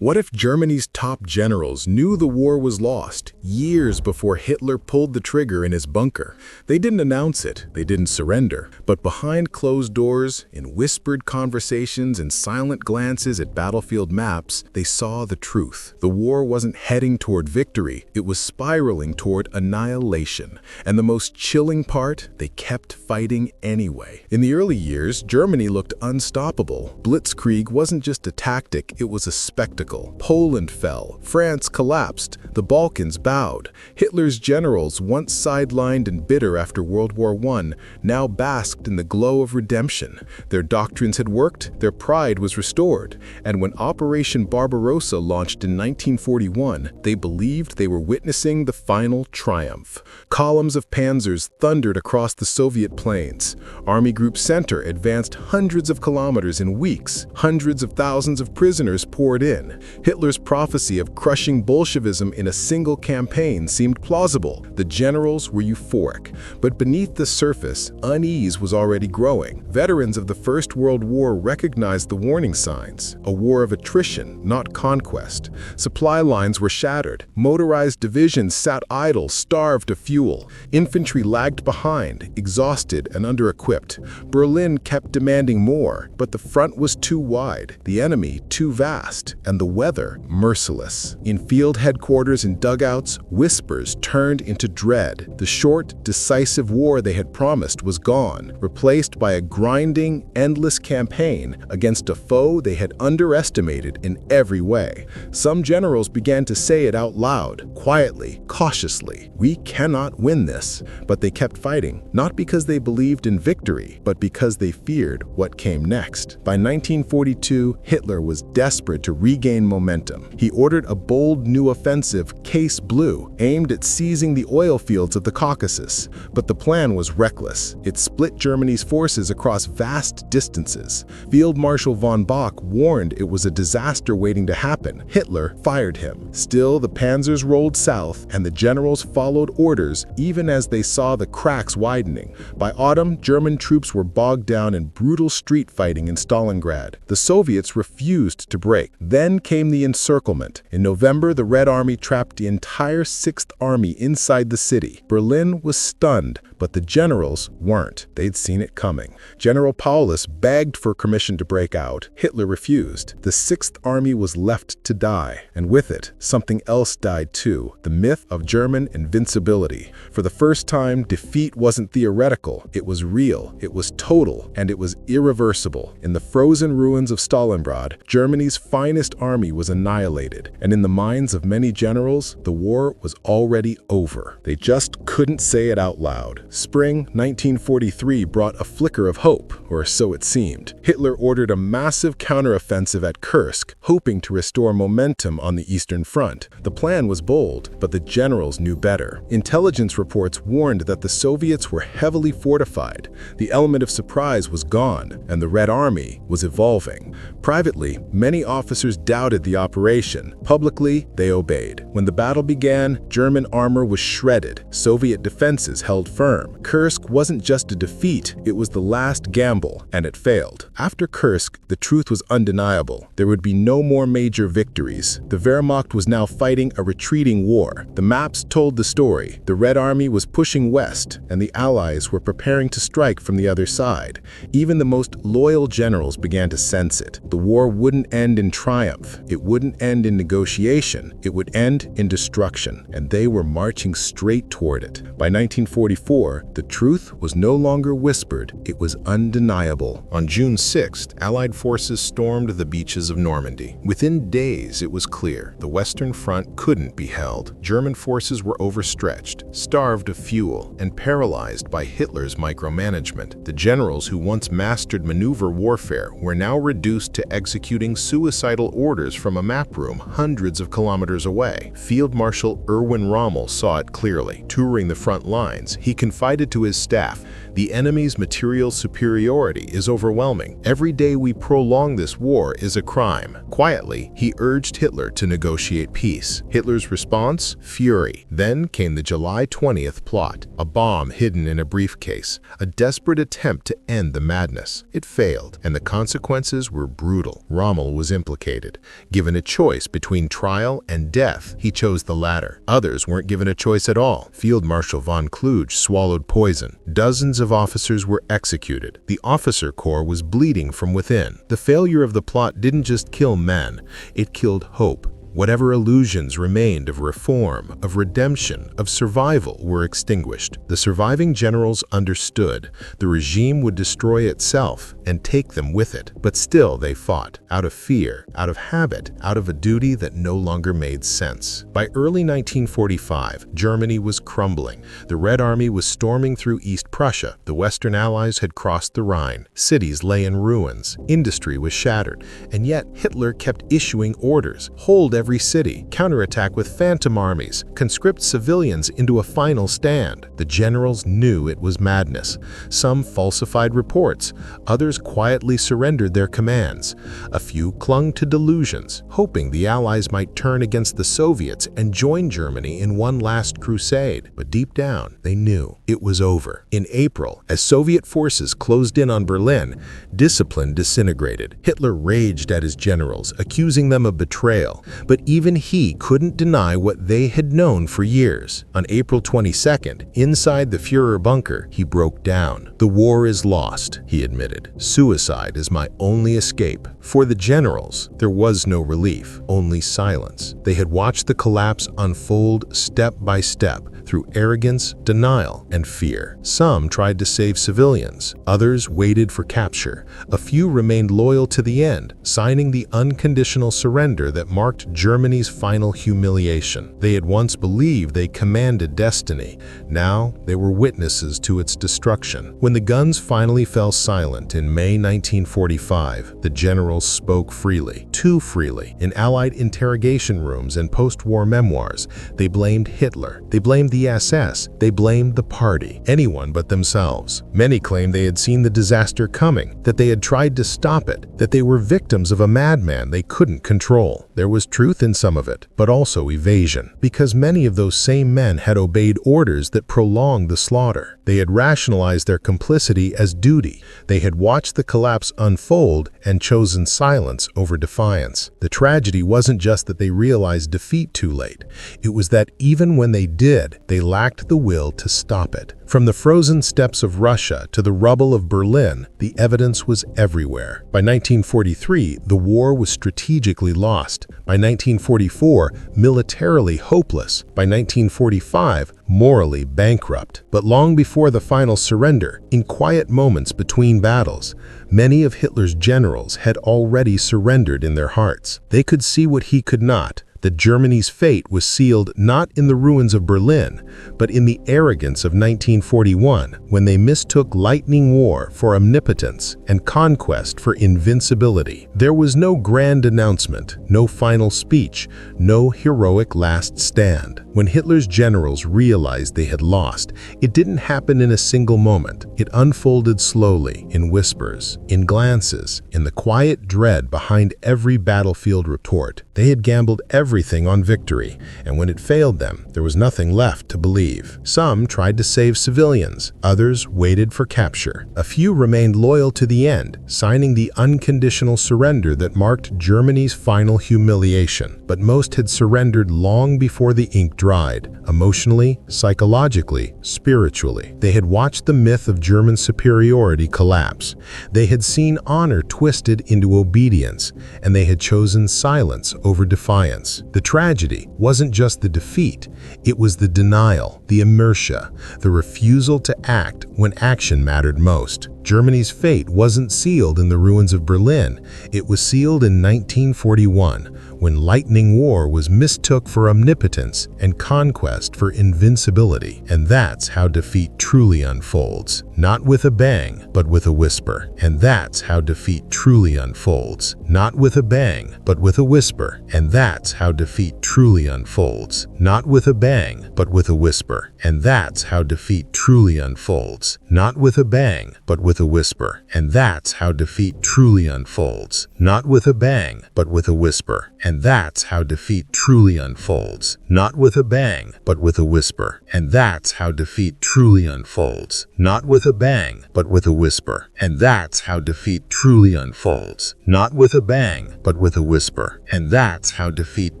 What if Germany's top generals knew the war was lost years before Hitler pulled the trigger in his bunker? They didn't announce it, they didn't surrender, but behind closed doors, in whispered conversations and silent glances at battlefield maps, they saw the truth. The war wasn't heading toward victory, it was spiraling toward annihilation. And the most chilling part, they kept fighting anyway. In the early years, Germany looked unstoppable. Blitzkrieg wasn't just a tactic, it was a spectacle. Poland fell, France collapsed, the Balkans bowed. Hitler's generals, once sidelined and bitter after World War I, now basked in the glow of redemption. Their doctrines had worked, their pride was restored, and when Operation Barbarossa launched in 1941, they believed they were witnessing the final triumph. Columns of panzers thundered across the Soviet plains. Army Group Center advanced hundreds of kilometers in weeks. Hundreds of thousands of prisoners poured in. Hitler's prophecy of crushing Bolshevism in a single campaign seemed plausible. The generals were euphoric. But beneath the surface, unease was already growing. Veterans of the First World War recognized the warning signs. A war of attrition, not conquest. Supply lines were shattered. Motorized divisions sat idle, starved of fuel. Infantry lagged behind, exhausted and under-equipped. Berlin kept demanding more, but the front was too wide, the enemy too vast, and the weather merciless. In field headquarters and dugouts, whispers turned into dread. The short, decisive war they had promised was gone, replaced by a grinding, endless campaign against a foe they had underestimated in every way. Some generals began to say it out loud, quietly, cautiously. We cannot win this. But they kept fighting, not because they believed in victory, but because they feared what came next. By 1942, Hitler was desperate to regain momentum. He ordered a bold new offensive, Case Blue, aimed at seizing the oil fields of the Caucasus. But the plan was reckless. It split Germany's forces across vast distances. Field Marshal von Bock warned it was a disaster waiting to happen. Hitler fired him. Still, the panzers rolled south, and the generals followed orders even as they saw the cracks widening. By autumn, German troops were bogged down in brutal street fighting in Stalingrad. The Soviets refused to break. Then came the encirclement. In November, the Red Army trapped the entire Sixth Army inside the city. Berlin was stunned, but the generals weren't. They'd seen it coming. General Paulus begged for permission to break out. Hitler refused. The Sixth Army was left to die, and with it, something else died too, the myth of German invincibility. For the first time, defeat wasn't theoretical. It was real, it was total, and it was irreversible. In the frozen ruins of Stalingrad, Germany's finest army was annihilated, and in the minds of many generals, the war was already over. They just couldn't say it out loud. Spring 1943 brought a flicker of hope, or so it seemed. Hitler ordered a massive counteroffensive at Kursk, hoping to restore momentum on the Eastern Front. The plan was bold, but the generals knew better. Intelligence reports warned that the Soviets were heavily fortified. The element of surprise was gone, and the Red Army was evolving. Privately, many officers doubted the operation. Publicly, they obeyed. When the battle began, German armor was shredded. Soviet defenses held firm. Kursk wasn't just a defeat, it was the last gamble, and it failed. After Kursk, the truth was undeniable. There would be no more major victories. The Wehrmacht was now fighting a retreating war. The maps told the story. The Red Army was pushing west, and the Allies were preparing to strike from the other side. Even the most loyal generals began to sense it. The war wouldn't end in triumph. It wouldn't end in negotiation. It would end in destruction, and they were marching straight toward it. By 1944, the truth was no longer whispered, it was undeniable. On June 6th, Allied forces stormed the beaches of Normandy. Within days, it was clear the Western Front couldn't be held. German forces were overstretched, starved of fuel, and paralyzed by Hitler's micromanagement. The generals who once mastered maneuver warfare were now reduced to executing suicidal orders from a map room hundreds of kilometers away. Field Marshal Erwin Rommel saw it clearly. Touring the front lines, he confided to his staff, "The enemy's material superiority is overwhelming. Every day we prolong this war is a crime." Quietly, he urged Hitler to negotiate peace. Hitler's response? Fury. Then came the July 20th plot, a bomb hidden in a briefcase, a desperate attempt to end the madness. It failed, and the consequences were brutal. Rommel was implicated. Given a choice between trial and death, he chose the latter. Others weren't given a choice at all. Field Marshal von Kluge swallowed poison. Dozens of officers were executed. The officer corps was bleeding from within. The failure of the plot didn't just kill men, it killed hope. Whatever illusions remained of reform, of redemption, of survival were extinguished. The surviving generals understood the regime would destroy itself and take them with it. But still they fought, out of fear, out of habit, out of a duty that no longer made sense. By early 1945, Germany was crumbling. The Red Army was storming through East Prussia. The Western Allies had crossed the Rhine. Cities lay in ruins. Industry was shattered. And yet Hitler kept issuing orders. Hold every city, counterattack with phantom armies, conscript civilians into a final stand. The generals knew it was madness. Some falsified reports, others quietly surrendered their commands. A few clung to delusions, hoping the Allies might turn against the Soviets and join Germany in one last crusade. But deep down, they knew it was over. In April, as Soviet forces closed in on Berlin, discipline disintegrated. Hitler raged at his generals, accusing them of betrayal. But even he couldn't deny what they had known for years. On April 22nd, inside the Führer bunker, he broke down. "The war is lost," he admitted. "Suicide is my only escape." For the generals, there was no relief, only silence. They had watched the collapse unfold step by step through arrogance, denial, and fear. Some tried to save civilians. Others waited for capture. A few remained loyal to the end, signing the unconditional surrender that marked Germany's final humiliation. They had once believed they commanded destiny. Now they were witnesses to its destruction. When the guns finally fell silent in May 1945, the generals spoke freely, too freely. In Allied interrogation rooms and post-war memoirs, they blamed Hitler. They blamed the SS. They blamed the party. Anyone but themselves. Many claimed they had seen the disaster coming, that they had tried to stop it, that they were victims of a madman they couldn't control. There was truth in some of it, but also evasion, because many of those same men had obeyed orders that prolonged the slaughter. They had rationalized their complicity as duty. They had watched the collapse unfold and chosen silence over defiance. The tragedy wasn't just that they realized defeat too late. It was that even when they did, they lacked the will to stop it. From the frozen steppes of Russia to the rubble of Berlin, the evidence was everywhere. By 1943, the war was strategically lost. By 1944, militarily hopeless. By 1945, morally bankrupt. But long before the final surrender, in quiet moments between battles, many of Hitler's generals had already surrendered in their hearts. They could see what he could not. That Germany's fate was sealed not in the ruins of Berlin, but in the arrogance of 1941, when they mistook lightning war for omnipotence and conquest for invincibility. There was no grand announcement, no final speech, no heroic last stand. When Hitler's generals realized they had lost, it didn't happen in a single moment. It unfolded slowly, in whispers, in glances, in the quiet dread behind every battlefield report. They had gambled everything on victory, and when it failed them, there was nothing left to believe. Some tried to save civilians, others waited for capture. A few remained loyal to the end, signing the unconditional surrender that marked Germany's final humiliation. But most had surrendered long before the ink dried, emotionally, psychologically, spiritually. They had watched the myth of German superiority collapse. They had seen honor twisted into obedience, and they had chosen silence over defiance. The tragedy wasn't just the defeat, it was the denial, the inertia, the refusal to act when action mattered most. Germany's fate wasn't sealed in the ruins of Berlin, it was sealed in 1941, when lightning war was mistook for omnipotence and conquest for invincibility. And that's how defeat truly unfolds. Not with a bang, but with a whisper. And that's how defeat truly unfolds. Not with a bang, but with a whisper. And that's how defeat truly unfolds. Not with a bang, but with a whisper. And that's how defeat truly unfolds. Not with a bang, but with a whisper. And that's how defeat truly unfolds. Not with a bang, but with a whisper. And that's how defeat truly unfolds. Not with a bang, but with a whisper. And that's how defeat truly unfolds. Not with a a bang, but with a whisper. And that's how defeat truly unfolds. Not with a bang, but with a whisper. And that's how defeat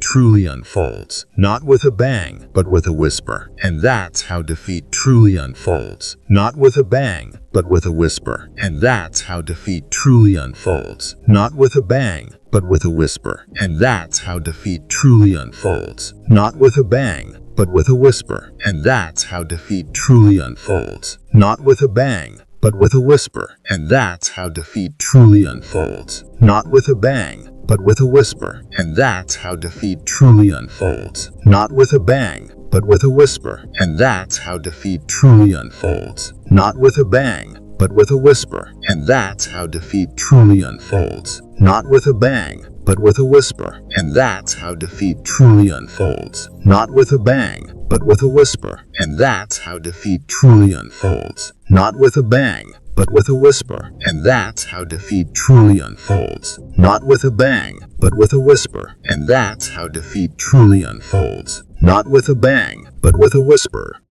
truly unfolds. Not with a bang, but with a whisper. And that's how defeat truly unfolds. Not with a bang, but with a whisper. And that's how defeat truly unfolds. Not with a bang, but with a whisper. And that's how defeat truly unfolds. Not with a bang, but with a whisper. And that's how defeat truly unfolds. Not with a bang, but with a whisper. And that's how defeat truly unfolds. Not with a bang, but with a whisper. And that's how defeat truly unfolds. Not with a bang, but with a whisper. And that's how defeat truly unfolds. Not with a bang, but with a whisper. And that's how defeat truly unfolds. Not with a bang, but with a whisper. And that's how defeat truly unfolds. Not with a bang, but with a whisper. And that's how defeat truly unfolds. Not with a bang, but with a whisper. And that's how defeat truly unfolds. Not with a bang, but with a whisper. And that's how defeat truly unfolds. Not with a bang, but with a whisper.